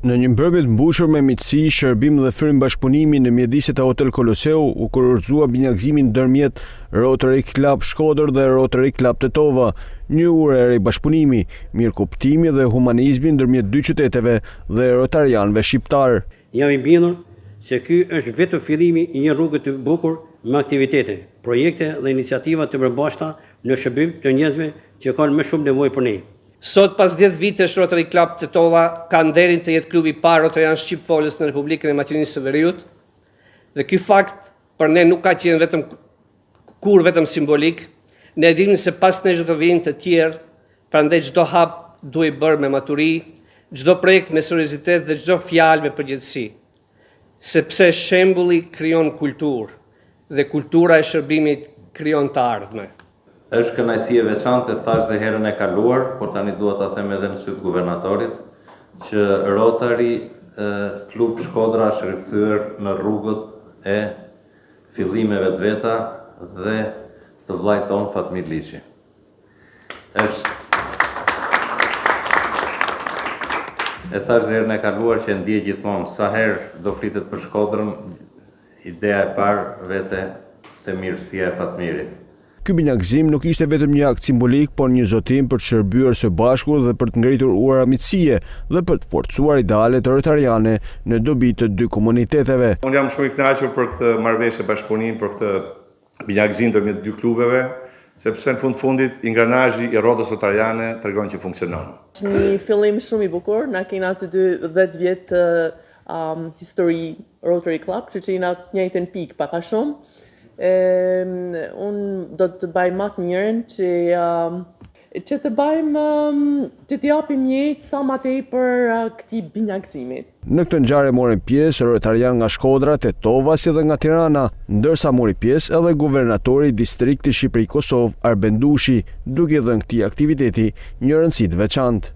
Në një mbrëmje të mbushur me miqësi, shërbim dhe frym bashkëpunimi në mjediset e Hotel Koloseu u kurorëzua binjakëzimi ndërmjet Rotary Club Shkodër dhe Rotary Club Tetova, një urë e re bashkëpunimi, mirëkuptimi dhe humanizmi ndërmjet dy qyteteve dhe rotarianëve shqiptar. Jam i bindur se ky është vetëm fillimi i një rruge të bukur me aktivitete, projekte dhe iniciativa të përbashkëta në shërbim të njerëzve që kanë më shumë nevojë për ne. Sot, pas 10 vitesh, Rotary Club Tetova ka nderin të jetë klubi i parë rotarian shqipfolës në Republikën e Maqedonisë së Veriut, dhe ky fakt për ne nuk ka qenë vetëm simbolik. Ne dimë se pas ne çdo të vinë të tjerë, prandaj çdo hap duhet bërë me maturi, çdo projekt me seriozitet dhe çdo fjalë me përgjegjësi. Sepse shembulli krijon kulturë dhe kultura e shërbimit krijon të ardhme. Është kënaqësi e veçantë, thash dhe herën e kaluar, por tani dua ta them edhe në sy të guvernatorit, që Rotary Klub Shkodra është rikthyer në rrugët e fillimeve të veta dhe të vllait ton Fatmir Liçi. E thash dhe herën e kaluar që ndjej gjithmonë sa herë do flitet për Shkodrën, ideja e parë vete te mirësia e Fatmirit. Ky binjakëzim nuk ishte vetëm një akt simbolik, por një zotim për të shërbyer së bashku dhe për të ngritur ura miqësie dhe për të forcuar idealet rotariane në dobi të dy komuniteteve. Unë jam shumë i kënaqur për këtë marrëveshje bashkëpunimi, për këtë binjakëzim ndërmjet dy klubeve, sepse në fundit ingranazhi i rrotës rotariane tregon që funksionon. Është një fillim shumë i bukur, na kena të dy 10 vjet histori Rotary Club, që jena në njëjtën pikë pak a shumë. Unë do të bëjmë më të mirën që të bëjmë që të japim jetë sa më tepër këtij binjakëzimit. Në këtë ngjarje morën pjesë rotarian nga Shkodra, Tetova si dhe nga Tirana, ndërsa mori pjesë edhe guvernatori i distriktit Shqipëri-Kosovë Arben Dushi, duke dhënë këtij aktiviteti një rëndësi të veçantë.